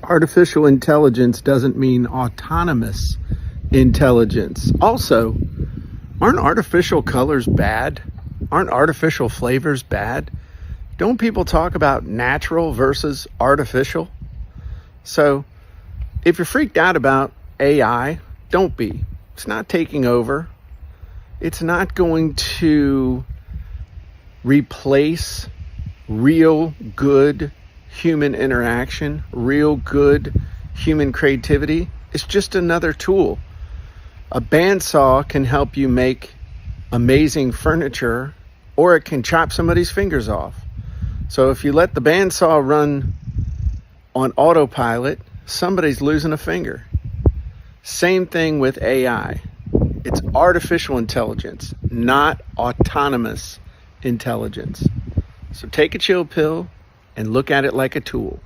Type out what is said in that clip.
Artificial intelligence doesn't mean autonomous intelligence. Also, aren't artificial colors bad? Aren't artificial flavors bad? Don't people talk about natural versus artificial? So if you're freaked out about AI, don't be. It's not taking over. It's not going to replace real good human interaction, real good human creativity. It's just another tool. A bandsaw can help you make amazing furniture, or it can chop somebody's fingers off. So if you let the bandsaw run on autopilot, somebody's losing a finger. Same thing with AI. It's artificial intelligence, not autonomous intelligence. So take a chill pill and look at it like a tool.